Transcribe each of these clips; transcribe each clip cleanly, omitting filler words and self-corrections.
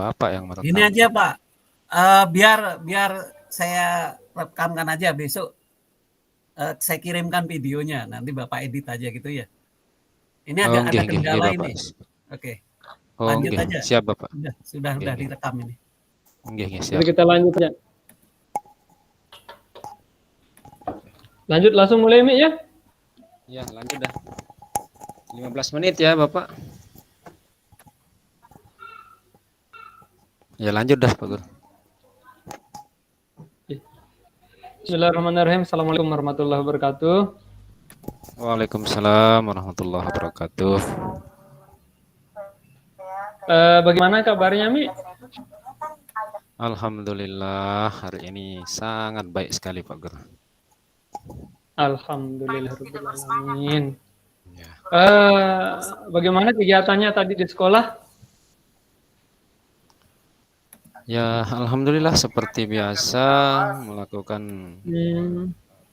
Bapak yang Gini merekam. aja Pak, biar biar saya rekamkan aja besok, saya kirimkan videonya, nanti Bapak edit aja gitu ya? Ini Oh, ada nggih nggih nggih, kendala Bapak. ini. Oke, Oh, lanjut nggih. aja. Siap, Bapak. Nggih Sudah nggih. direkam ini. Nggih nggih, Jadi siap. kita lanjut ya. Lanjut langsung mulai Mi ya. Ya, lanjut dah. 15 menit ya, Bapak. Ya, lanjut dah, Pak Guru. Bismillahirrahmanirrahim. Assalamualaikum warahmatullahi wabarakatuh. Waalaikumsalam warahmatullahi wabarakatuh. Bagaimana kabarnya Mi? Alhamdulillah, hari ini sangat baik sekali, Pak Guru. Alhamdulillahirobbilalamin. Ya. Bagaimana kegiatannya tadi di sekolah? Ya, alhamdulillah seperti biasa melakukan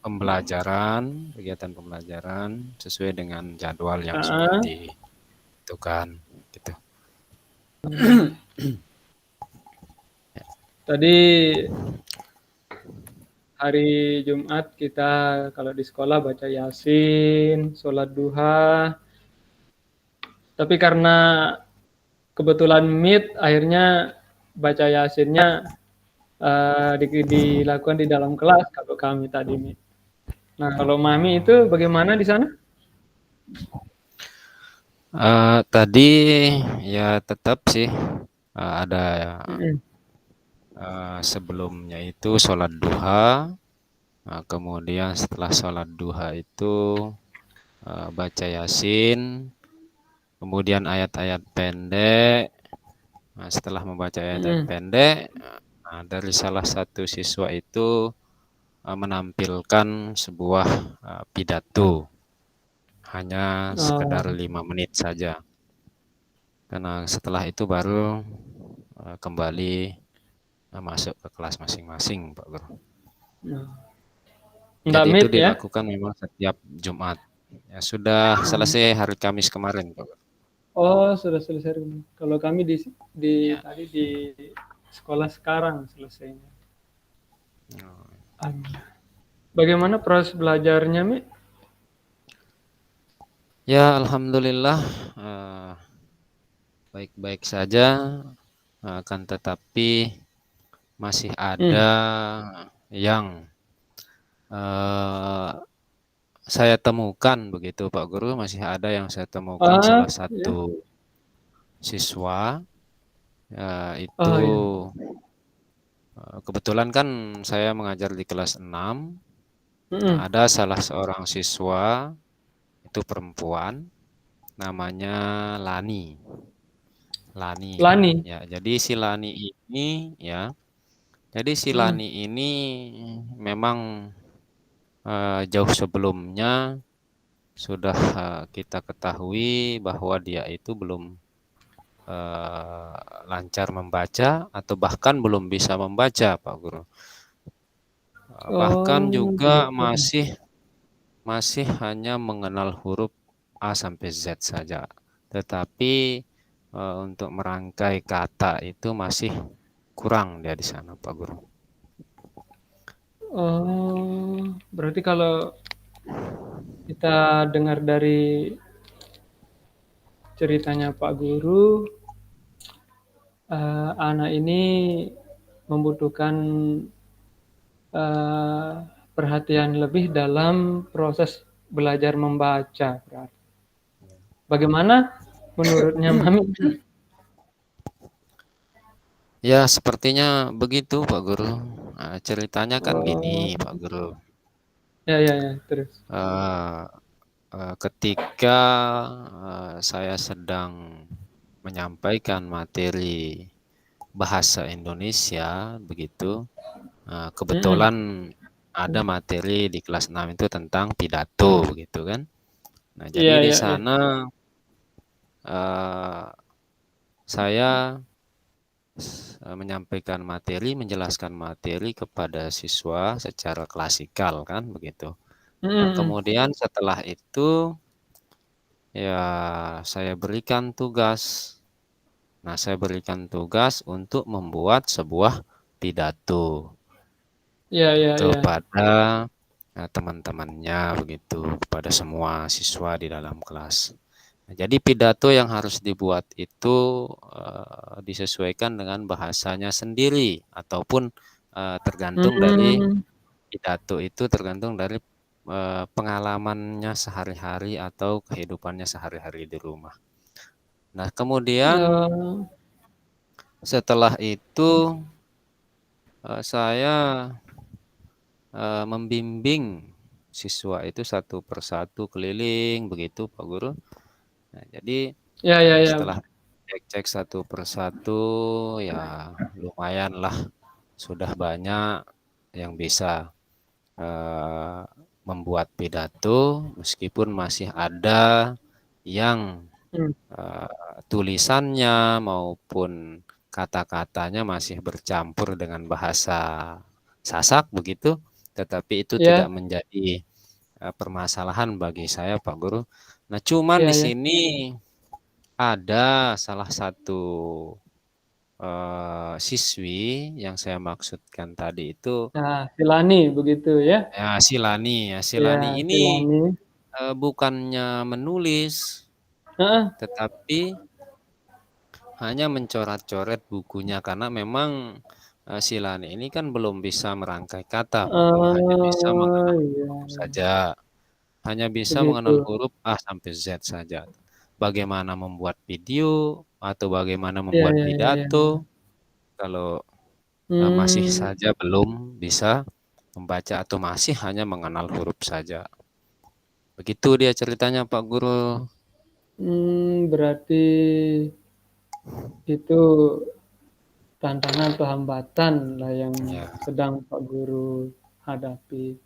pembelajaran, kegiatan pembelajaran sesuai dengan jadwal yang sudah ditentukan, gitu. Tadi hari Jumat kita kalau di sekolah baca Yasin, sholat duha. Tapi karena kebetulan meet, akhirnya baca Yasinnya dilakukan di dalam kelas kalau kami tadi meet. Nah, kalau Mami itu bagaimana di sana? Tadi ya tetap sih ada sebelumnya itu sholat duha, kemudian setelah sholat duha itu baca Yasin, kemudian ayat-ayat pendek. Nah, setelah membaca ayat-ayat pendek, dari salah satu siswa itu menampilkan sebuah pidato, hanya sekedar 5 menit saja. Karena setelah itu baru kembali masuk ke kelas masing-masing, Pak Guru. Jadi itu dilakukan memang setiap Jumat. Ya, sudah selesai hari Kamis kemarin, Pak Guru. Oh, sudah selesai. Kalau kami tadi di sekolah sekarang selesainya. Bagaimana proses belajarnya, Mi? Ya, alhamdulillah baik-baik saja, akan tetapi masih ada yang saya temukan begitu, Pak Guru, masih ada yang saya temukan salah satu siswa itu kebetulan kan saya mengajar di kelas 6. Ada salah seorang siswa itu perempuan, namanya Lani. Ya, jadi si Lani ini ya. Jadi si Lani ini memang jauh sebelumnya sudah kita ketahui bahwa dia itu belum lancar membaca atau bahkan belum bisa membaca, Pak Guru. Bahkan juga masih hanya mengenal huruf A sampai Z saja. Tetapi untuk merangkai kata itu masih kurang dia di sana, Pak Guru. Oh, berarti kalau kita dengar dari ceritanya Pak Guru, anak ini membutuhkan perhatian lebih dalam proses belajar membaca. Bagaimana menurutnya Mami? Ya, sepertinya begitu, Pak Guru. Ceritanya kan gini, Pak Guru. Ya, terus. Ketika saya sedang menyampaikan materi bahasa Indonesia, begitu, kebetulan ada materi di kelas 6 itu tentang pidato, begitu kan. Nah, jadi di sana saya menyampaikan materi, menjelaskan materi kepada siswa secara klasikal kan begitu. Nah, kemudian setelah itu ya saya berikan tugas Nah, saya berikan tugas untuk membuat sebuah pidato Ya, ya, ya. kepada teman-temannya begitu, kepada semua siswa di dalam kelas. Nah, jadi pidato yang harus dibuat itu disesuaikan dengan bahasanya sendiri ataupun tergantung dari Hmm, pidato itu tergantung dari pengalamannya sehari-hari atau kehidupannya sehari-hari di rumah. Nah, kemudian eh, setelah itu saya membimbing siswa itu satu persatu keliling begitu Pak Guru. Nah, jadi ya, ya, ya. setelah cek-cek satu persatu ya lumayanlah sudah banyak yang bisa eh, membuat pidato meskipun masih ada yang Hmm, tulisannya maupun kata-katanya masih bercampur dengan bahasa Sasak begitu, tetapi itu tidak ya, menjadi permasalahan bagi saya Pak Guru. Nah, cuman ya, di ya. sini ada salah satu siswi yang saya maksudkan tadi itu Nah, Silani begitu ya. ya Silani ya. Silani Ya, ini Silani. bukannya menulis, Heeh, tetapi hanya mencoret-coret bukunya karena memang si Lani ini kan belum bisa merangkai kata, Pak Guru, hanya bisa mengenal huruf iya, saja, hanya bisa mengenal begitu. huruf A sampai Z saja. Bagaimana membuat video atau bagaimana Iya, membuat iya, iya, iya. pidato kalau masih Hmm, saja belum bisa membaca atau masih hanya mengenal huruf saja. Begitu dia ceritanya, Pak Guru. berarti itu tantangan atau hambatan lah yang Ya, sedang Pak Guru hadapi.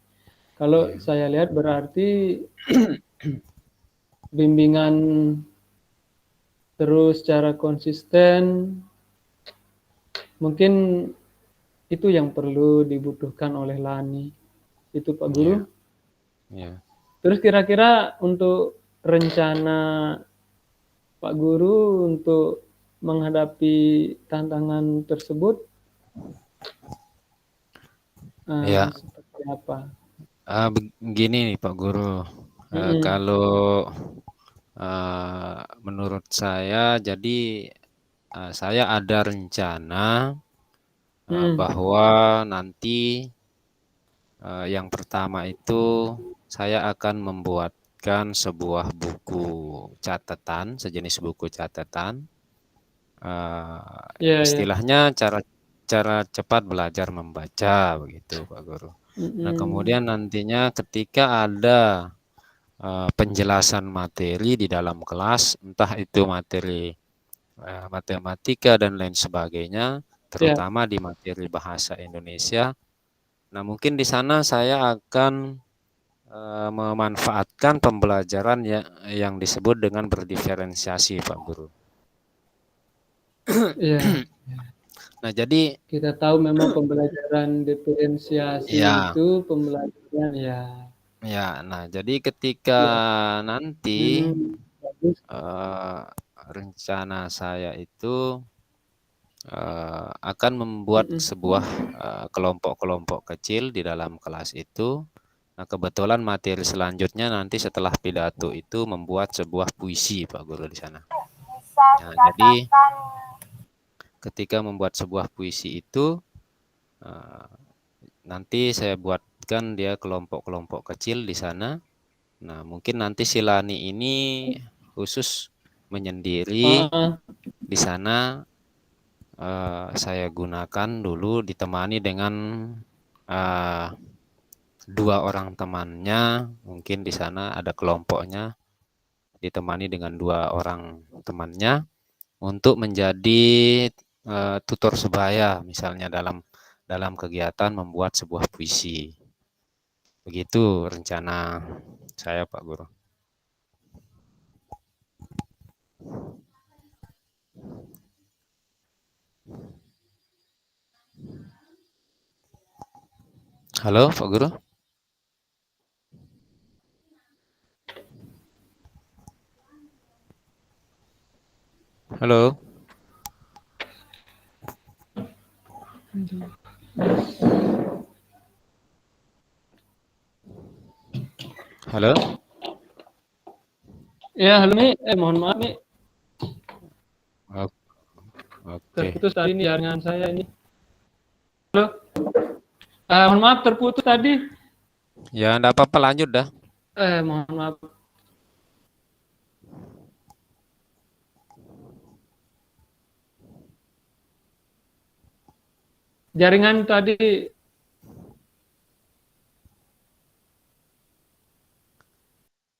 Kalau ya, saya lihat berarti bimbingan terus secara konsisten mungkin itu yang perlu dibutuhkan oleh Lani. Itu Pak Guru. ya, ya. Terus kira-kira untuk rencana Pak Guru untuk menghadapi tantangan tersebut Ya, seperti apa? begini nih Pak Guru. Mm-mm. Kalau menurut saya, jadi saya ada rencana Mm-mm. bahwa nanti yang pertama itu saya akan membuatkan sebuah buku catatan, sejenis buku catatan, Ya, ya. istilahnya cara cara cepat belajar membaca begitu Pak Guru. Nah, Mm-mm. kemudian nantinya ketika ada penjelasan materi di dalam kelas, entah itu materi matematika dan lain sebagainya, Ya, terutama di materi bahasa Indonesia. Nah, mungkin di sana saya akan memanfaatkan pembelajaran yang disebut dengan berdiferensiasi, Pak Guru. ya. Nah, jadi Kita tahu memang pembelajaran diferensiasi ya, itu pembelajaran ya. nah jadi ketika Ya. nanti Bagus. eh, rencana saya itu akan membuat Mm-mm. sebuah kelompok-kelompok kecil di dalam kelas itu. Nah, kebetulan materi selanjutnya nanti setelah pidato itu membuat sebuah puisi, Pak Guru di sana. Nah, jadi ketika membuat sebuah puisi itu, eh, nanti saya buatkan dia kelompok-kelompok kecil di sana. Nah, mungkin nanti si Lani ini khusus menyendiri Ah, di sana. Saya gunakan dulu ditemani dengan eh, dua orang temannya, mungkin di sana ada kelompoknya, ditemani dengan dua orang temannya untuk menjadi tutor sebaya, misalnya dalam dalam kegiatan membuat sebuah puisi. Begitu rencana saya, Pak Guru. Halo, Pak Guru. Halo. Halo? Ya, halo Mi. Mohon maaf Mi. Oke. Terputus tadi ini jaringan saya ini. Halo. Mohon maaf terputus tadi. Ya, enggak apa-apa, lanjut dah. Mohon maaf. Jaringan tadi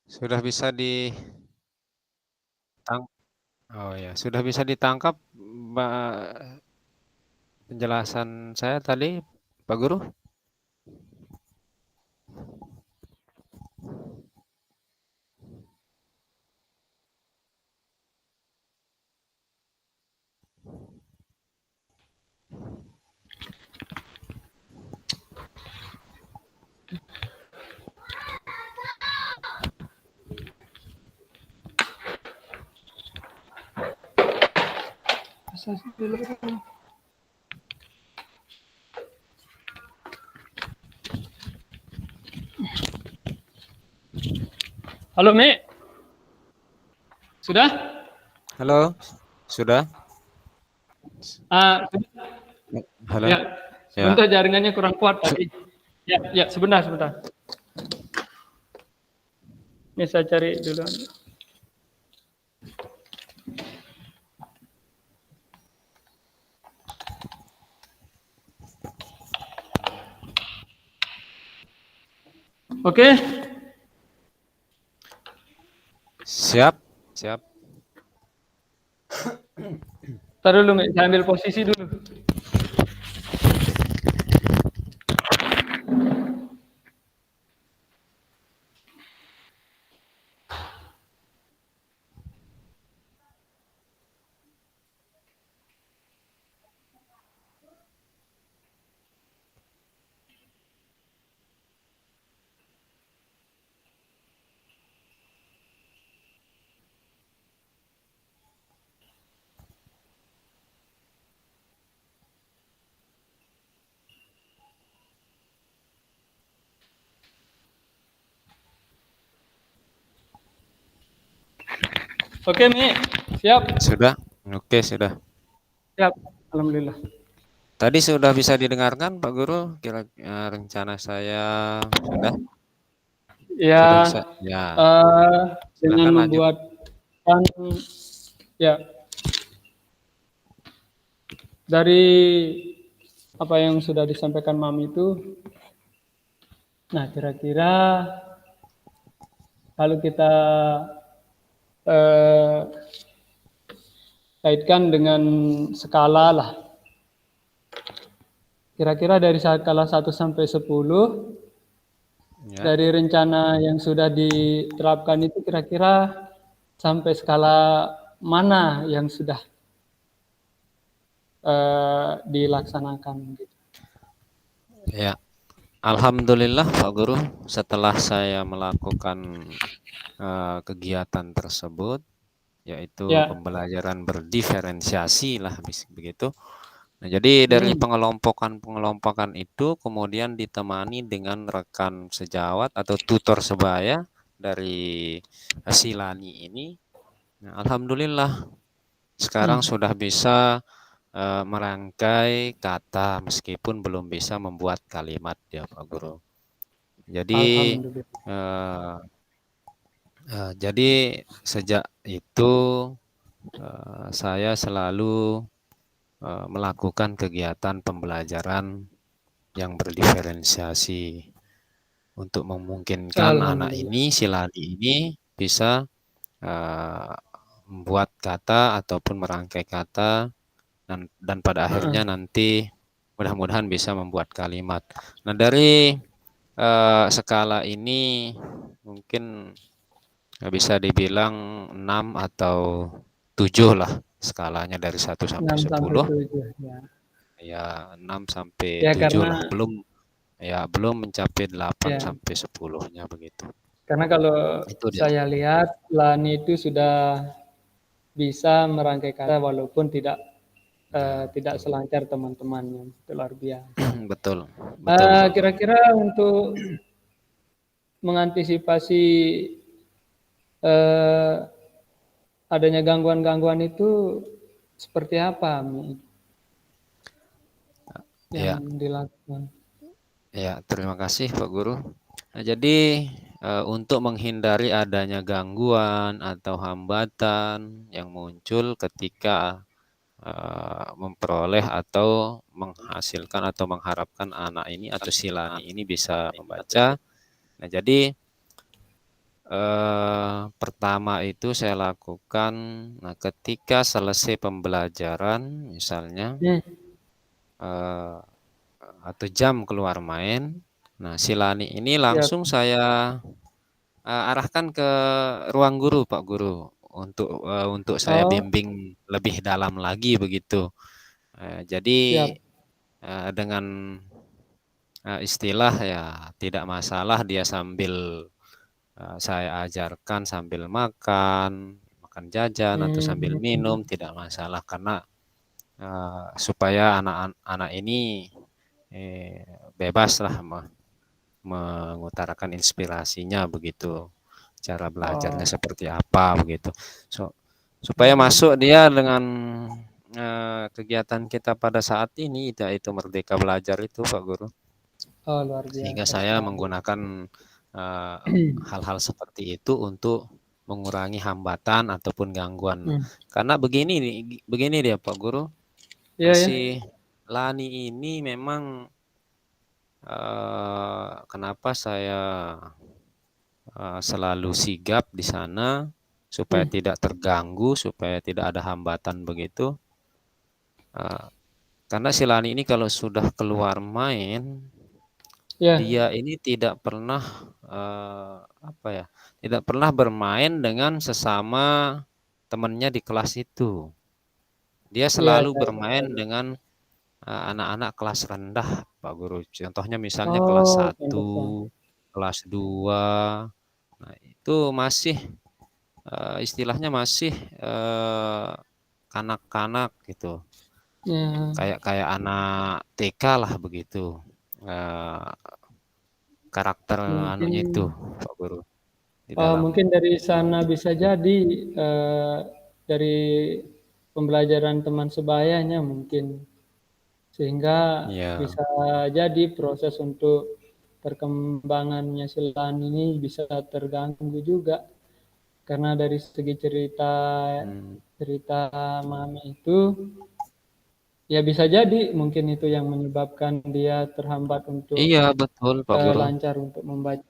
Sudah bisa Oh ya, sudah bisa ditangkap penjelasan saya tadi, Pak Guru? Halo Mi. Sudah? Halo, sudah? Halo? Ya. Ya. Sebentar jaringannya kurang kuat tadi. Ya, sebentar. Ini saya cari dulu. Oke. Siap. Taruh dulu, Mi. Saya ambil posisi dulu. Oke, Mi. Siap. Sudah? Oke, sudah. Siap. Alhamdulillah. Tadi sudah bisa didengarkan, Pak Guru? Kira-kira rencana saya sudah? Ya. Sudah bisa? Ya. Dengan Silakan lanjut. membuatkan ya dari apa yang sudah disampaikan Mami itu, nah kira-kira kalau kita kaitkan dengan skala lah. Kira-kira dari skala 1 sampai 10, Ya. dari rencana yang sudah diterapkan itu kira-kira sampai skala mana yang sudah dilaksanakan gitu. Ya. Alhamdulillah Pak Guru, setelah saya melakukan kegiatan tersebut, yaitu pembelajaran berdiferensiasi lah begitu. Nah, jadi dari pengelompokan itu kemudian ditemani dengan rekan sejawat atau tutor sebaya dari Silani ini. Nah, alhamdulillah sekarang sudah bisa merangkai kata meskipun belum bisa membuat kalimat ya Pak Guru. Jadi jadi sejak itu saya selalu melakukan kegiatan pembelajaran yang berdiferensiasi untuk memungkinkan anak ini, Silani ini bisa membuat kata ataupun merangkai kata dan pada akhirnya nanti mudah-mudahan bisa membuat kalimat. Nah, dari skala ini mungkin bisa dibilang 6 atau 7 lah skalanya dari 1 sampai 10. Ya 6 sampai 7 lah, belum mencapai 8 sampai 10-nya begitu. Karena kalau saya lihat Lani itu sudah bisa merangkai kata walaupun tidak tidak selancar teman-temannya. Itu luar biasa. Betul, betul, Pak Guru. Kira-kira untuk mengantisipasi adanya gangguan-gangguan itu seperti apa Ya, yang dilakukan? ya, terima kasih Pak Guru. Nah, jadi untuk menghindari adanya gangguan atau hambatan yang muncul ketika memperoleh atau menghasilkan atau mengharapkan anak ini atau si Lani ini bisa membaca. Nah, jadi pertama itu saya lakukan, nah ketika selesai pembelajaran misalnya atau jam keluar main, nah si Lani ini Siap. langsung saya arahkan ke ruang guru, Pak Guru, untuk saya Oh, bimbing lebih dalam lagi begitu. Jadi siap. dengan istilah ya tidak masalah dia sambil saya ajarkan sambil makan jajan atau sambil minum tidak masalah karena supaya anak-anak ini bebas lah mengutarakan inspirasinya begitu, cara belajarnya Oh, seperti apa begitu. Supaya masuk dia dengan kegiatan kita pada saat ini, yaitu Merdeka Belajar itu, Pak Guru. oh luar Sehingga biasa saya sekali. menggunakan hal-hal seperti itu untuk mengurangi hambatan ataupun gangguan. Karena begini dia Pak Guru, Iya ya. si Lani ini memang kenapa saya selalu sigap di sana supaya tidak terganggu, supaya tidak ada hambatan begitu. Karena si Lani ini kalau sudah keluar main, Ya, dia ini tidak pernah tidak pernah bermain dengan sesama temannya di kelas itu. Dia ya selalu saya bermain tahu. dengan anak-anak kelas rendah, Pak Guru. Contohnya misalnya kelas Oh, 1, pantesan. kelas 2. Nah, itu masih istilahnya masih kanak-kanak gitu. Ya, Kayak anak TK lah begitu. Karakter mungkin anunya itu, Pak Guru, di dalam. mungkin dari sana bisa jadi dari pembelajaran teman sebayanya mungkin sehingga Ya, bisa jadi proses untuk perkembangannya Silan ini bisa terganggu juga karena dari segi cerita hmm, cerita Mami itu ya bisa jadi mungkin itu yang menyebabkan dia terhambat untuk iya betul Pak Guru, lancar untuk membaca.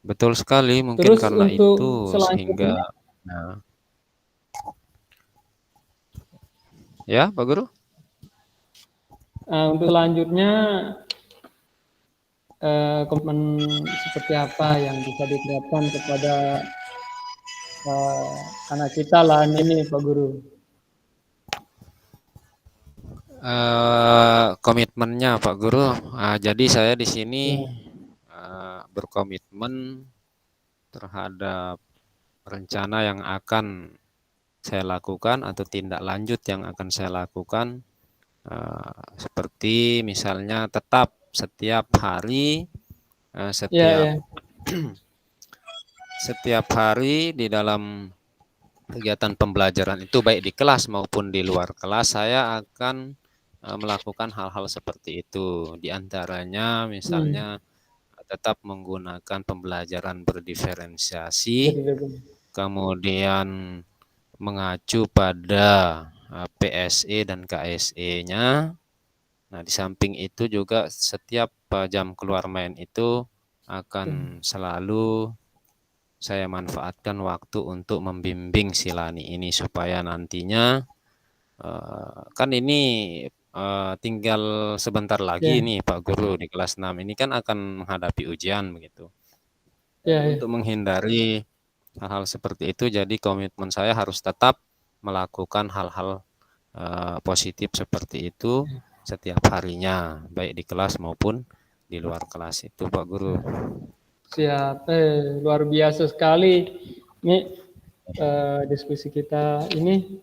betul sekali. Mungkin Terus karena itu untuk sehingga, selanjutnya, nah, ya Pak Guru. untuk selanjutnya komitmen seperti apa yang bisa diterapkan kepada anak kita lah ini Pak Guru. Komitmennya Pak Guru, jadi saya di sini Ya, berkomitmen terhadap rencana yang akan saya lakukan atau tindak lanjut yang akan saya lakukan, seperti misalnya tetap setiap hari, ya, setiap ya. setiap hari di dalam kegiatan pembelajaran itu baik di kelas maupun di luar kelas saya akan melakukan hal-hal seperti itu. Di antaranya misalnya tetap menggunakan pembelajaran berdiferensiasi, Betul. kemudian mengacu pada PSE dan KSE-nya. Nah, di samping itu juga setiap jam keluar main itu akan selalu saya manfaatkan waktu untuk membimbing si Lani ini supaya nantinya kan ini tinggal sebentar lagi Ya, nih Pak Guru di kelas 6 ini kan akan menghadapi ujian begitu. ya, ya. Untuk menghindari hal-hal seperti itu jadi komitmen saya harus tetap melakukan hal-hal positif seperti itu setiap harinya baik di kelas maupun di luar kelas itu Pak Guru. Siap. Luar biasa sekali. Ini diskusi kita ini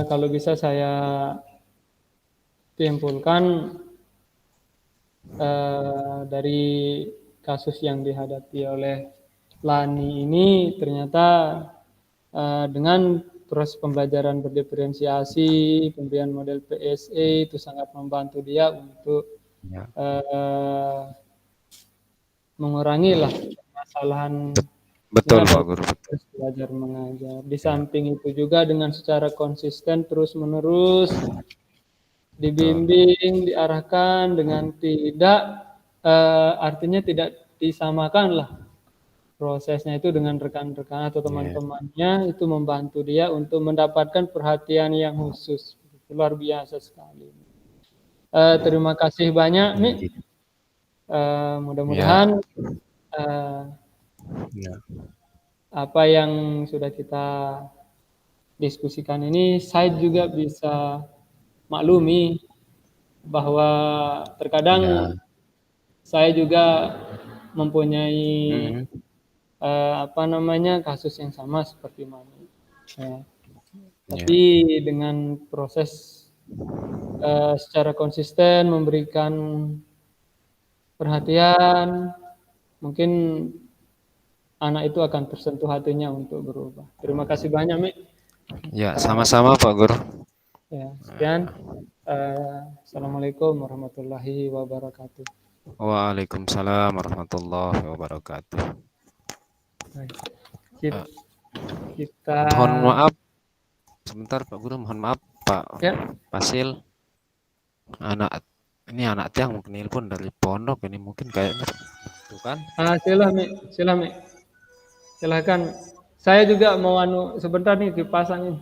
Kalau bisa saya simpulkan dari kasus yang dihadapi oleh Lani ini ternyata dengan proses pembelajaran berdiferensiasi, pemberian model PSE itu sangat membantu dia untuk Ya. mengurangi lah permasalahan Betul minat Pak dan Guru. proses belajar mengajar. Di Ya, samping itu juga dengan secara konsisten terus menerus betul. dibimbing, diarahkan dengan tidak artinya tidak disamakan lah prosesnya itu dengan rekan-rekan atau Ya. teman-temannya itu membantu dia untuk mendapatkan perhatian yang khusus. Luar biasa sekali. Terima kasih banyak, Mi. Gitu. Ya. Mudah-mudahan eh, Ya. apa yang sudah kita diskusikan ini, saya juga bisa maklumi bahwa terkadang Ya. saya juga mempunyai Mm-mm. kasus yang sama seperti Mami. Ya. Ya. Tapi dengan proses secara konsisten memberikan perhatian, mungkin anak itu akan tersentuh hatinya untuk berubah. Terima kasih banyak, Mi. Ya, sama-sama Pak Guru. Ya, sekian. Assalamualaikum warahmatullahi wabarakatuh. Waalaikumsalam warahmatullahi wabarakatuh. Baik. Eh, Kita Mohon maaf, sebentar Pak Guru, mohon maaf Pak ya, Fasil. Anak tiang mungkin nelpon dari pondok ini mungkin kayaknya. Tuh kan? silakan, Mi. Silakan. Saya juga mau sebentar nih dipasangin.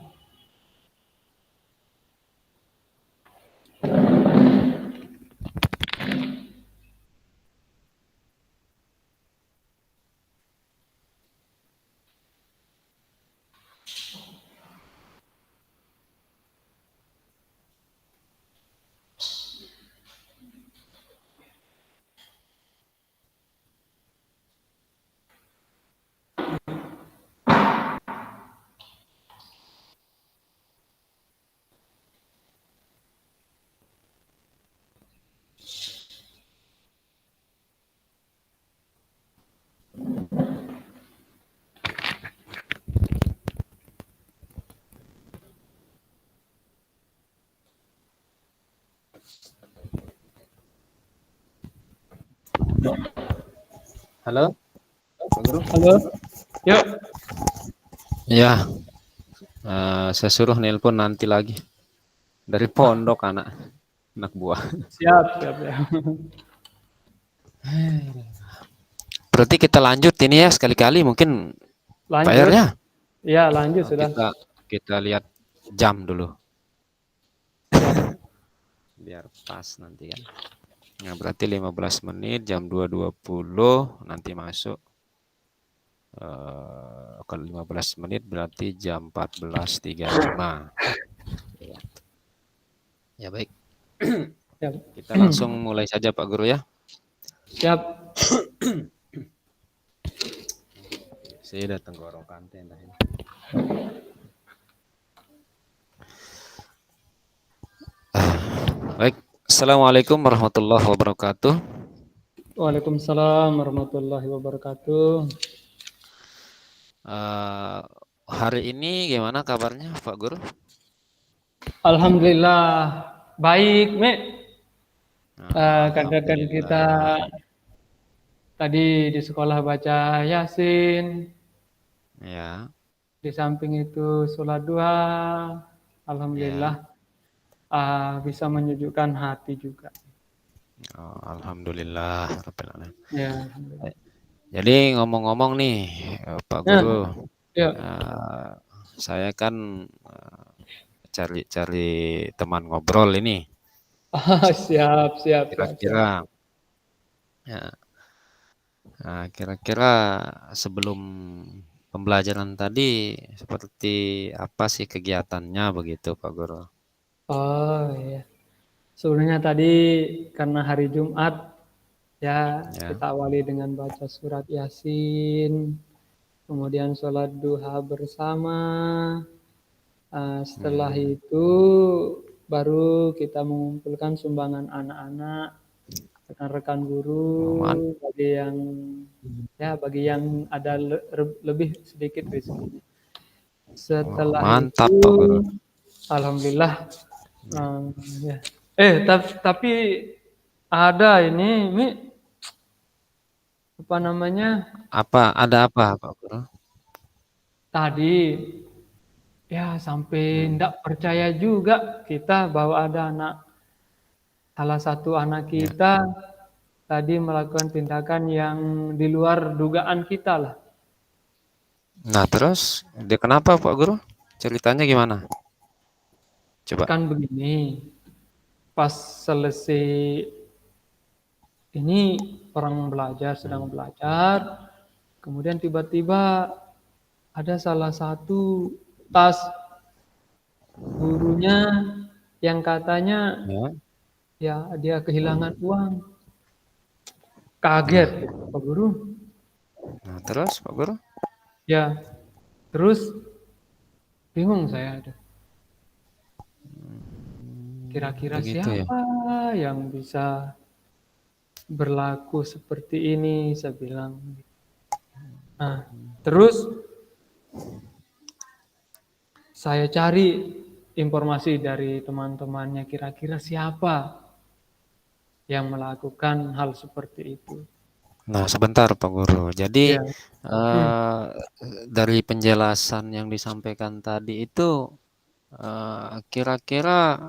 Halo, Pak Guru. Halo. Yuk. Ya, saya suruh nelpon nanti lagi dari pondok anak buah. Siap, ya. Berarti kita lanjut ini ya sekali-kali mungkin Lanjut. PR-nya. Ya, lanjut sudah. Kita lihat jam dulu. Siap. Biar pas nanti kan. Nah, berarti 15 menit jam 2.20 nanti masuk. Kalau 15 menit berarti jam 14.35. Ya baik. Siap. Kita langsung mulai saja Pak Guru ya. Siap. Saya datang ke tenggorokan tenda ini. Baik. Assalamualaikum warahmatullahi wabarakatuh. Waalaikumsalam warahmatullahi wabarakatuh. Hari ini gimana kabarnya Pak Guru? Alhamdulillah baik, Mi. Kadang-kadang kita tadi di sekolah baca Yasin. Ya. Di samping itu sholat duha. Alhamdulillah bisa menyejukkan hati juga. Oh, alhamdulillah. Ya. Jadi ngomong-ngomong nih Pak Guru, Ya. saya kan cari teman ngobrol ini. Siap. Kira-kira, ya, kira-kira sebelum pembelajaran tadi seperti apa sih kegiatannya begitu Pak Guru? Oh iya. Sebenarnya tadi karena hari Jumat ya. Kita awali dengan baca surat Yasin, kemudian sholat duha bersama, Setelah itu baru kita mengumpulkan sumbangan anak-anak, rekan-rekan guru, bagi yang ada lebih sedikit rezekinya. Setelah Mantap itu, Pak Guru. alhamdulillah. Ya. Tapi ada ini apa namanya? Ada apa Pak Guru? Tadi ya sampai enggak percaya juga kita bahwa ada salah satu anak kita tadi melakukan tindakan yang di luar dugaan kita lah. Nah terus dia kenapa Pak Guru? Ceritanya gimana? Coba. Kan begini, pas selesai ini orang sedang belajar, kemudian tiba-tiba ada salah satu tas gurunya yang katanya Ya. ya dia kehilangan uang. Kaget Pak Guru. Nah terus Pak Guru? Ya, terus bingung saya ada. Kira-kira Begitu ya. siapa yang bisa berlaku seperti ini, saya bilang. Nah, terus saya cari informasi dari teman-temannya, kira-kira siapa yang melakukan hal seperti itu. Nah sebentar Pak Guru. Jadi Ya. dari penjelasan yang disampaikan tadi itu kira-kira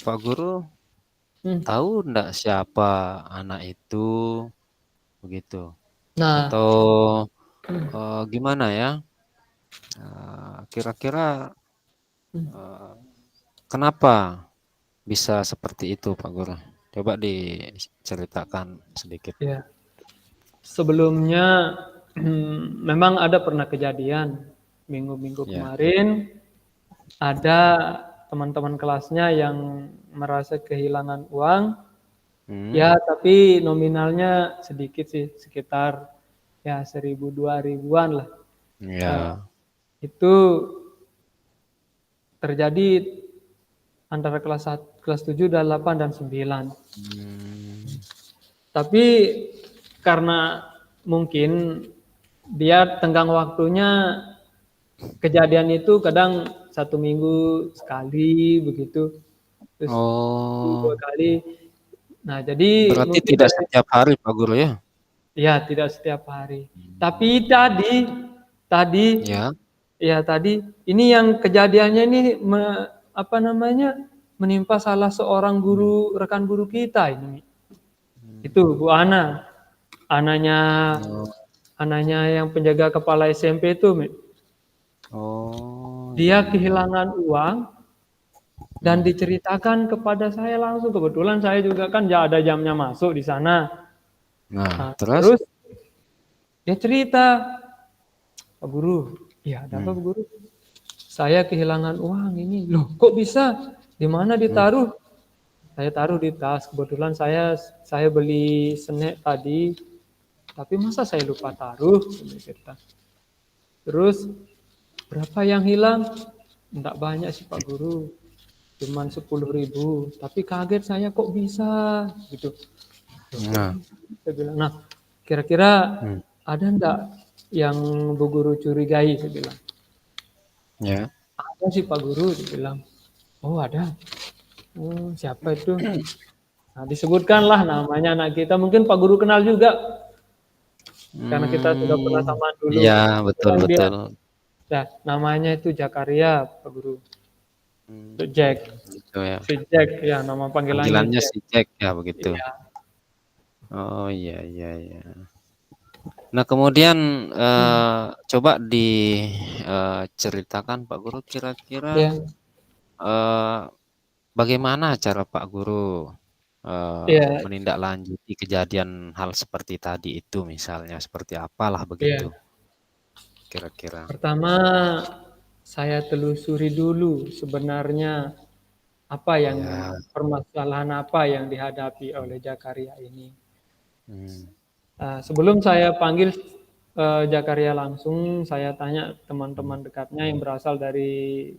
Pak Guru tahu enggak siapa anak itu begitu? Nah, Atau gimana ya? Kira-kira kenapa bisa seperti itu Pak Guru? Coba diceritakan sedikit. ya. Sebelumnya memang ada pernah kejadian minggu-minggu kemarin ada teman-teman kelasnya yang merasa kehilangan uang. Ya, tapi nominalnya sedikit sih, sekitar ya 1.000-2.000-an lah. Ya. Itu terjadi antara kelas 7, 8 dan 9. Tapi karena mungkin dia tenggang waktunya, kejadian itu kadang 1 minggu sekali begitu, terus 2 kali. Nah, jadi Berarti mungkin tidak setiap hari Pak Guru ya? Ya, tidak setiap hari. Tapi tadi ini yang kejadiannya ini menimpa salah seorang rekan guru kita ini. Itu Bu Ana. Anaknya yang penjaga kepala SMP itu. Dia kehilangan uang dan diceritakan kepada saya langsung. Kebetulan saya juga kan ada jamnya masuk di sana. Nah, terus dia cerita, Pak Guru, ya ada apa Pak Guru? Saya kehilangan uang ini. Loh, kok bisa? Di mana ditaruh? Saya taruh di tas. Kebetulan saya beli snack tadi, tapi masa saya lupa taruh? Terus berapa yang hilang? Enggak banyak sih Pak Guru, cuman 10.000. Tapi kaget saya kok bisa gitu. Saya bilang, nah kira-kira ada enggak yang Bu Guru curigai? Saya bilang. Ya. Ada sih Pak Guru, dia bilang. Oh ada. Siapa itu? Nah, disebutkanlah namanya anak kita. Mungkin Pak Guru kenal juga. Karena kita sudah pernah sama dulu. Iya, betul. Nah, namanya itu Jakaria, Pak Guru. Jack. Gitu ya. Si Jack, ya nama panggilannya si Jack ya begitu. Iya. Oh iya. Nah kemudian coba diceritakan Pak Guru kira-kira bagaimana cara Pak Guru menindaklanjuti kejadian hal seperti tadi itu, misalnya seperti apalah begitu kira-kira. Pertama saya telusuri dulu sebenarnya permasalahan apa yang dihadapi oleh Jakaria ini. Sebelum saya panggil Jakaria langsung, saya tanya teman-teman dekatnya yang berasal dari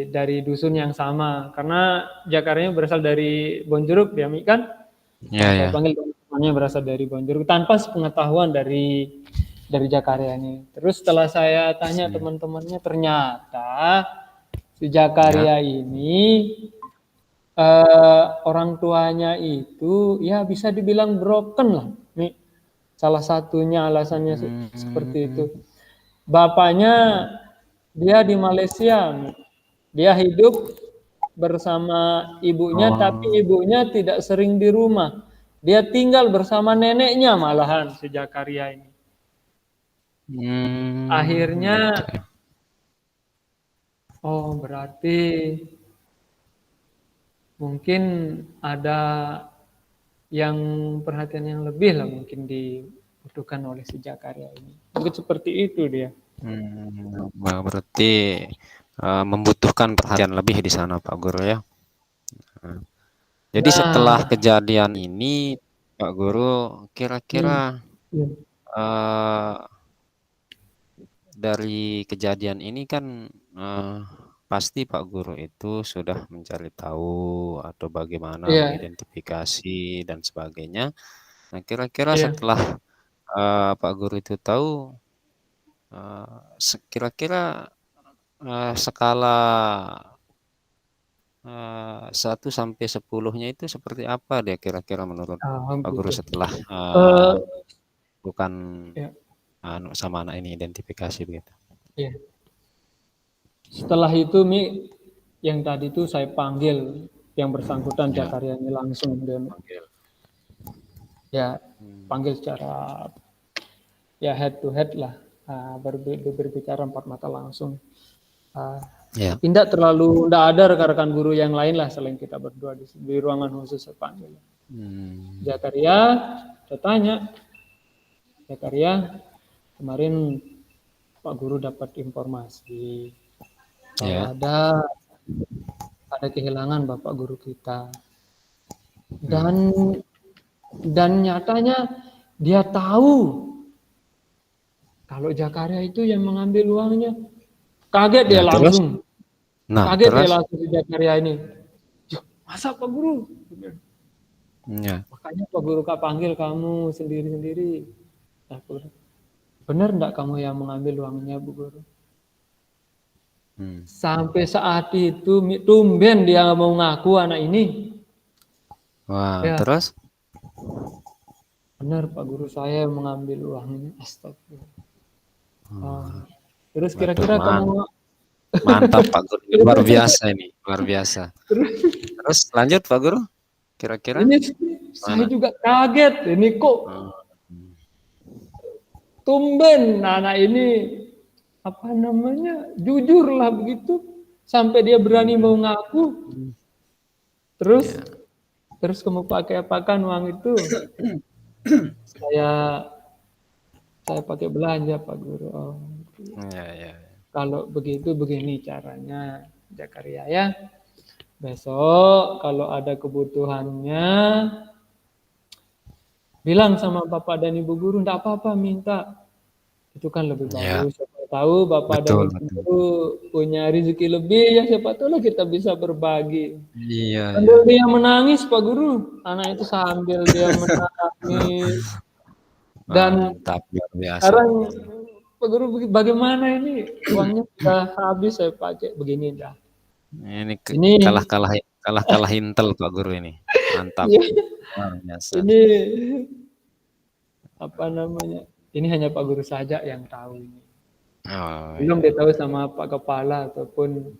dari dusun yang sama. Karena Jakaryanya berasal dari Bonjeruk, ya Mi kan? Ya, Nah, saya ya. panggil teman-temannya berasal dari Bonjeruk tanpa sepengetahuan dari Jakarya ini. Terus setelah saya tanya teman-temannya, ternyata si Ya. Jakarya ini orang tuanya itu ya bisa dibilang broken lah. Nih, salah satunya alasannya seperti itu. Hmm. Bapaknya dia di Malaysia, Mi. Dia hidup bersama ibunya, tapi Oh. ibunya tidak sering di rumah. Dia tinggal bersama neneknya malahan si Jakarya ini. Akhirnya, Gitu ya. oh berarti mungkin ada yang perhatian yang lebih lah mungkin dibutuhkan oleh si Jakarya ini. Mungkin seperti itu dia. Berarti membutuhkan perhatian lebih di sana Pak Guru ya. Jadi setelah Nah, kejadian ini Pak Guru, kira-kira ya. eh, dari kejadian ini kan pasti Pak Guru itu sudah mencari tahu atau bagaimana Iya, mengidentifikasi dan sebagainya. Nah, kira-kira iya. setelah Pak Guru itu tahu, kira-kira skala 1 sampai 10-nya itu seperti apa dia kira-kira menurut Ah, Pak Guru gitu. setelah Eh, bukan ya, sama anak ini identifikasi begitu? ya. Setelah itu Mi, yang tadi itu saya panggil yang bersangkutan Ya, Jakarya ini langsung dia, Mi. panggil. Ya, panggil secara ya head to head lah. Berbicara empat mata langsung. Ah, Ya. tidak ada rekan-rekan guru yang lain lah selain kita berdua di ruangan khusus saya panggil. Jakarya, saya tanya, Jakarya, kemarin Pak Guru dapat informasi kalau Ya. ada kehilangan Bapak Guru kita. Dan nyatanya dia tahu kalau Jakarya itu yang mengambil uangnya. Kaget dia Ya, terus? langsung. Nah, Kaget dia terus? langsung si Jakarya ini. "Yuh, masa Pak Guru?" Ya. Makanya Pak Guru Kak panggil kamu sendiri-sendiri. Aku bilang, benar enggak kamu yang mengambil uangnya Bu Guru? Sampai saat itu tumben dia mau ngaku anak ini. Wah, Ya, terus? benar Pak Guru saya yang mengambil uangnya. Astagfirullah. Terus Waduh, kira-kira kamu mantap Pak Guru. Luar biasa ini, luar biasa. Terus lanjut Pak Guru, kira-kira ini saya mana? juga kaget. Ini kok tumben anak ini apa namanya jujur lah begitu sampai dia berani mau ngaku. Terus kamu pakai apakan uang itu? Saya pakai belanja Pak Guru. Oh, Ya. kalau begitu begini caranya Jakarya ya. Besok kalau ada kebutuhannya bilang sama Bapak dan Ibu Guru, enggak apa-apa minta. Itu kan lebih Ya, bagus. Siapa tahu Bapak dan betul, Ibu betul. Guru punya rezeki lebih ya siapa tahu lah kita bisa berbagi. Iya. Sambil dia menangis Pak Guru, anak itu sambil dia menangis dan Mantap, luar biasa. sekarang Pak Guru bagaimana ini uangnya sudah habis saya pakai begini dah. Ini Ini kalah intel Pak Guru ini. Mantap. Iya. Luar biasa. Ini apa namanya? Ini hanya Pak Guru saja yang tahu ini. Oh, Belum ditahu sama Pak Kepala ataupun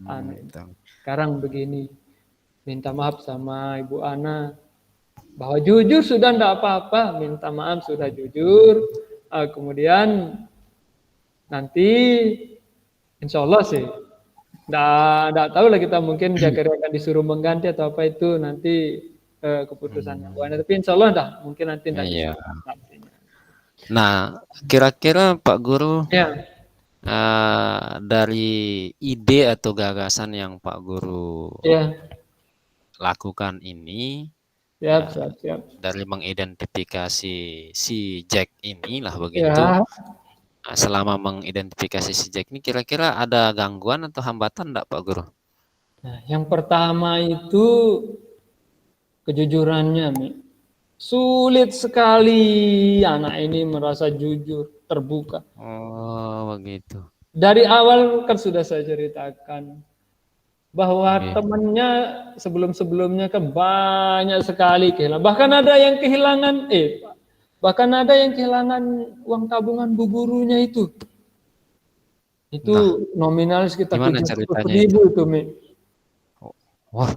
anak. betul. Sekarang begini, minta maaf sama Ibu Ana bahwa jujur sudah enggak apa-apa, minta maaf sudah jujur. Kemudian nanti insya Allah sih, enggak tahu lah kita mungkin Jakarta akan disuruh mengganti atau apa itu nanti keputusannya Bu Ana. Tapi insya Allah dah, mungkin nanti enggak Iya. nantinya. Nah, kira-kira Pak Guru Ya, dari ide atau gagasan yang Pak Guru ya, lakukan ini siap. dari mengidentifikasi si Jack ini lah begitu. Ya, selama mengidentifikasi si Jack ini kira-kira ada gangguan atau hambatan enggak Pak Guru? Nah, yang pertama itu kejujurannya, Mi. Sulit sekali anak ini merasa jujur, terbuka. Oh, begitu. Dari awal kan sudah saya ceritakan bahwa Oke. temannya sebelum-sebelumnya kan banyak sekali kehilangan. Bahkan ada yang kehilangan uang tabungan bu gurunya itu. Itu Nah, nominal sekitar gimana 700 ceritanya itu? ribu itu, Mi. Wah,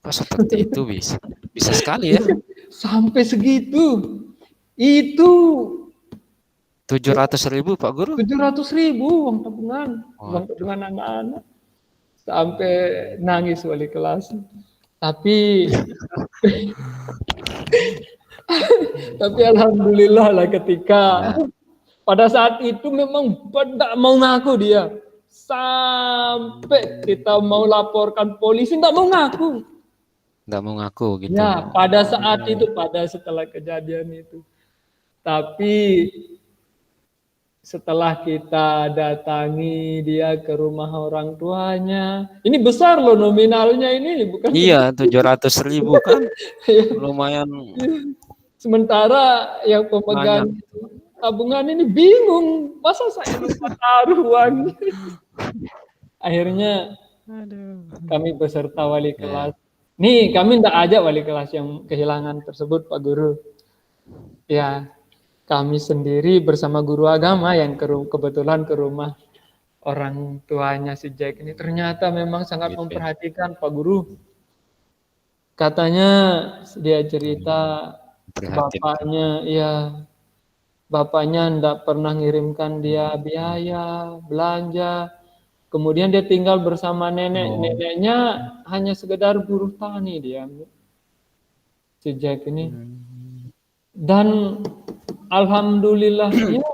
kok seperti itu bisa? Bisa sekali ya. Sampai segitu. Itu 700.000 Pak Guru? 700 ribu uang tabungan Waduh. anak-anak. Sampai nangis wali kelas. Tapi alhamdulillah lah ketika Ya, pada saat itu memang tidak mau ngaku dia. Sampai kita mau laporkan polisi tidak mau ngaku. nggak mau ngaku gitu. Ya, pada saat itu, setelah kejadian itu. Tapi setelah kita datangi dia ke rumah orang tuanya, ini besar loh nominalnya ini, bukan? Iya, 700.000 kan Ya. lumayan Sementara yang banyak. pemegang tabungan ini bingung, masa saya lupa taruh uang. Akhirnya kami beserta wali Ya, kelas. Nih, kami tidak ajak wali kelas yang kehilangan tersebut, Pak Guru. Ya, kami sendiri bersama guru agama yang kebetulan ke rumah orang tuanya si Jack ini. Ternyata memang sangat gitu ya. memperhatikan, Pak Guru. Katanya dia cerita Prihatin. bapaknya tidak pernah ngirimkan dia biaya, belanja. Kemudian dia tinggal bersama neneknya hanya sekedar buruh tani dia, si Jack ini. Dan alhamdulillahnya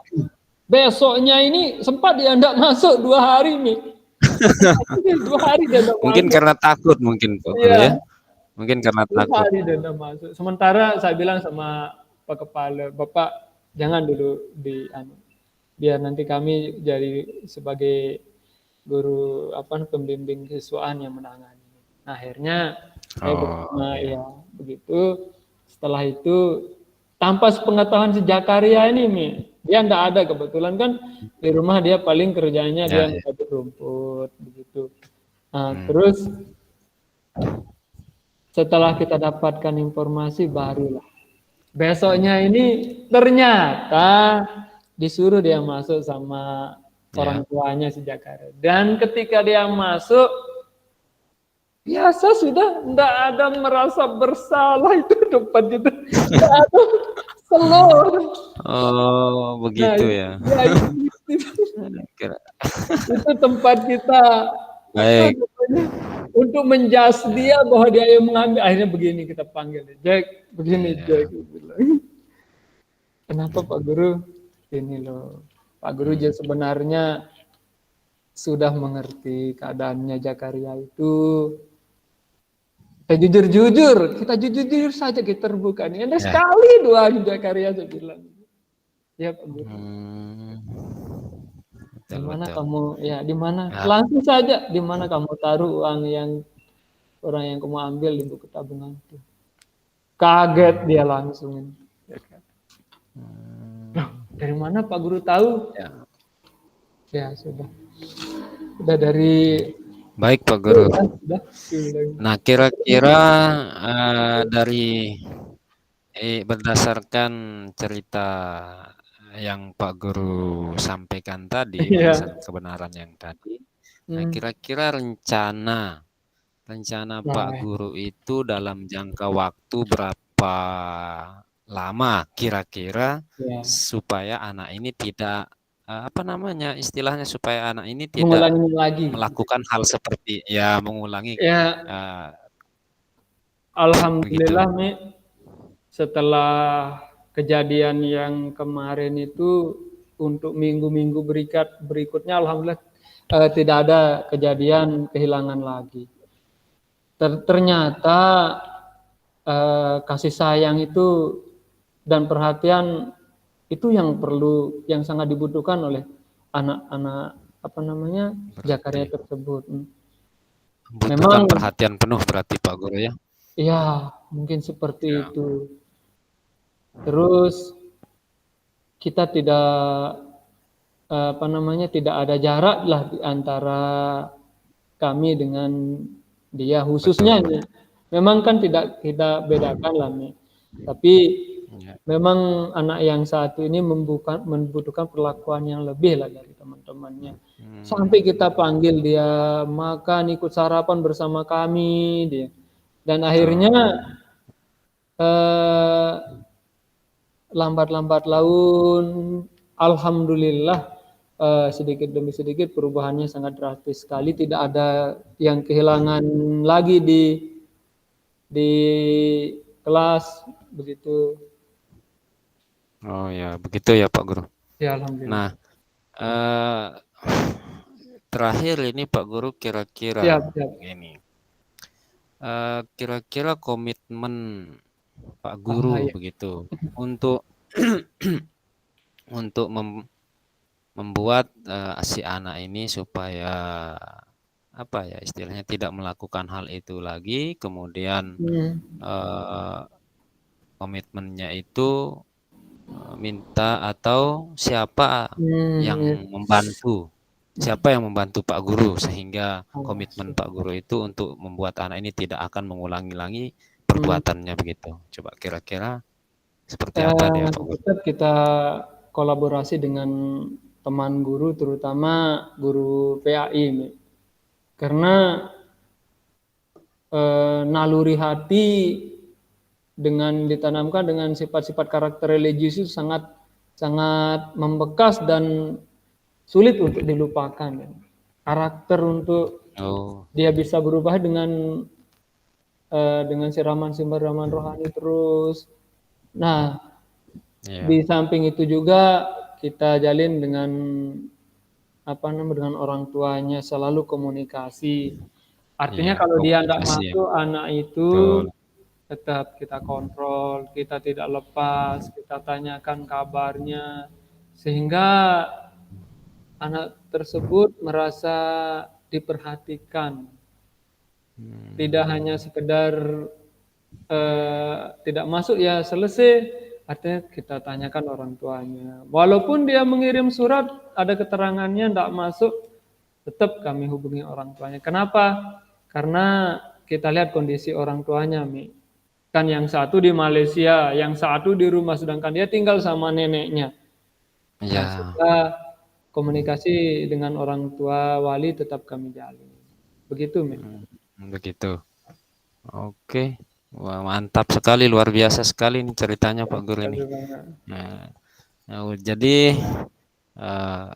besoknya ini sempat dia tidak masuk 2 hari nih. 2 hari dia tidak Mungkin masuk. karena takut mungkin Pak Guru ya. Mungkin karena 2 takut. hari dia tidak masuk. Sementara saya bilang sama Pak Kepala, Bapak jangan dulu biar nanti kami jadi sebagai guru pembimbing siswaan yang menangani. Nah, akhirnya saya bersama begitu. Setelah itu tanpa sepengetahuan si Jakaria ini, dia tidak ada, kebetulan kan di rumah dia paling kerjanya dia mengaduk rumput begitu. Nah, terus setelah kita dapatkan informasi barulah besoknya ini ternyata disuruh dia masuk sama orang tuanya si Jakaria. Dan ketika dia masuk, biasa sudah tidak ada merasa bersalah itu tempat itu. Tidak ada selor. Oh, begitu ya. Itu tempat kita Baik. untuk menjas dia bahwa dia yang mengambil. Akhirnya begini kita panggil, Jack, begini Jack. Kenapa Pak Guru? Ini loh, Pak Guru sebenarnya sudah mengerti keadaannya Jakaria itu. Kita jujur saja, kita terbuka. Ini ada sekali doa Jakaria, saya bilang. Ya Pak Guru. Dimana kamu, di mana? Langsung saja, di mana kamu taruh uang yang orang yang kamu ambil di buku tabungan itu. Kaget dia langsung. Loh, dari mana Pak Guru tahu? Ya sudah. Sudah dari. Baik Pak Guru. Nah, kira-kira dari berdasarkan cerita yang Pak Guru sampaikan tadi, berdasarkan kebenaran yang tadi, nah kira-kira rencana Pak Guru itu dalam jangka waktu berapa lama kira-kira supaya anak ini tidak istilahnya supaya anak ini tidak melakukan hal seperti mengulangi. Alhamdulillah nih, setelah kejadian yang kemarin itu untuk minggu-minggu berikutnya alhamdulillah tidak ada kejadian kehilangan lagi. Ternyata kasih sayang itu dan perhatian Itu yang perlu, yang sangat dibutuhkan oleh anak-anak apa namanya Jakarta Berarti tersebut. membutuhkan Memang perhatian penuh berarti Pak Guru ya. ya mungkin seperti Ya. itu. Terus kita tidak apa namanya tidak ada jarak lah di antara kami dengan dia khususnya Betul. nih. Memang kan tidak kita bedakan lah nih. Tapi Ya. memang anak yang satu ini membutuhkan perlakuan yang lebih lah dari teman-temannya. Sampai kita panggil dia makan, ikut sarapan bersama kami, dia. Dan akhirnya Betul. eh, lambat-lambat laun, alhamdulillah sedikit demi sedikit perubahannya sangat drastis sekali. Tidak ada yang kehilangan lagi di kelas begitu. Oh ya, begitu ya Pak Guru. Ya alhamdulillah. Nah, eh, terakhir ini Pak Guru Siap, kira-kira siap. ini, kira-kira komitmen Pak Ah, Guru ya. begitu untuk untuk membuat si anak ini supaya apa ya istilahnya tidak melakukan hal itu lagi, kemudian eh, komitmennya itu minta atau siapa yang Ya. membantu, siapa yang membantu Pak Guru sehingga Oh, komitmen Pak Guru itu untuk membuat anak ini tidak akan mengulangi lagi perbuatannya begitu. Coba kira-kira seperti apa dia Pak Guru? tetap kita kolaborasi dengan teman guru, terutama guru PAI, Mi. Karena naluri hati dengan ditanamkan dengan sifat-sifat karakter religius itu sangat sangat membekas dan sulit untuk dilupakan. Karakter untuk Oh, dia bisa berubah dengan siraman rohani terus. Nah, iya, di samping itu juga kita jalin dengan apa namanya dengan orang tuanya selalu komunikasi. iya, Artinya kalau dia tidak komunikasi ya, masuk, anak itu betul. tetap kita kontrol, kita tidak lepas, kita tanyakan kabarnya, sehingga anak tersebut merasa diperhatikan. Tidak hanya sekedar tidak masuk ya selesai, artinya kita tanyakan orang tuanya. Walaupun dia mengirim surat, ada keterangannya tidak masuk, tetap kami hubungi orang tuanya. Kenapa? Karena kita lihat kondisi orang tuanya, Mi. Kan yang satu di Malaysia, yang satu di rumah, sedangkan dia tinggal sama neneknya. Nah, Ya, sehingga komunikasi dengan orang tua wali tetap kami jalin. Begitu, Mi. begitu. Oke, wah mantap sekali, luar biasa sekali ini ceritanya Pak Guru ini. Terima kasih. Nah, jadi eh,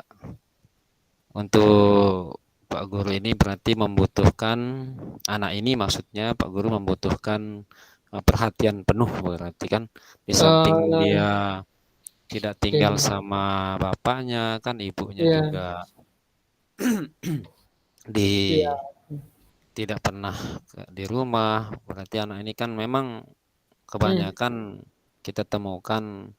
untuk Pak Guru ini berarti membutuhkan anak ini maksudnya Pak Guru membutuhkan perhatian penuh berarti kan di samping Eh, dia tidak tinggal iya, sama bapaknya kan ibunya iya, juga di iya. tidak pernah di rumah berarti anak ini kan memang kebanyakan kita temukan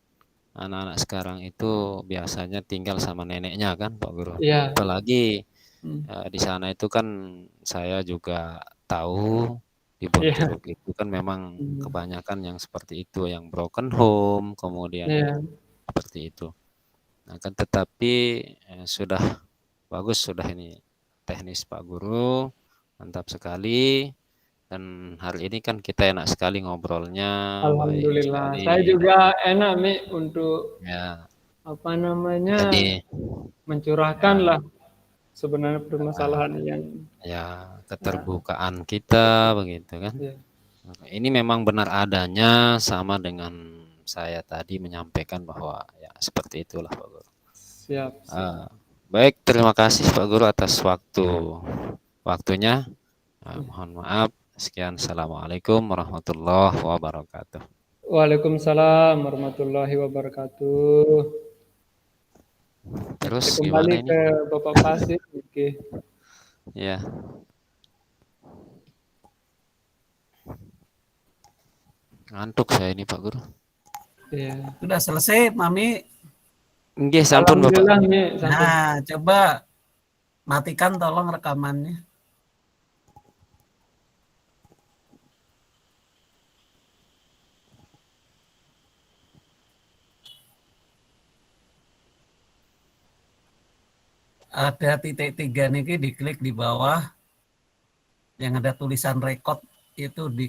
anak-anak sekarang itu biasanya tinggal sama neneknya kan Pak Guru. Iya. Apalagi Hmm. di sana itu kan saya juga tahu di Iya. Bonjeruk itu kan memang Hmm. kebanyakan yang seperti itu, yang broken home, kemudian yang Iya. seperti itu. Nah, kan tetapi sudah bagus sudah ini teknis Pak Guru, mantap sekali. Dan hari ini kan kita enak sekali ngobrolnya, baik Alhamdulillah. Saya sekali. Dan, juga enak, Mi, untuk ya, apa namanya jadi mencurahkan ya, lah sebenarnya permasalahan yang ya ya, keterbukaan kita begitu kan. ya. Ini memang benar adanya sama dengan saya tadi menyampaikan bahwa ya seperti itulah Pak Guru. Siap, siap. Eh, baik, terima kasih Pak Guru atas waktunya. Mohon maaf. Sekian, assalamualaikum warahmatullahi wabarakatuh. Waalaikumsalam warahmatullahi wabarakatuh. Terus Oke, gimana kembali ini? ke Bapak Pasif. Oke. Ya, ngantuk saya ini Pak Guru. Ya. Sudah selesai, Mami. Nggih, sampun Bapak. Alhamdulillah nggih, sampun. Nah, coba matikan tolong rekamannya. Ada titik 3 nih, diklik di bawah yang ada tulisan record itu di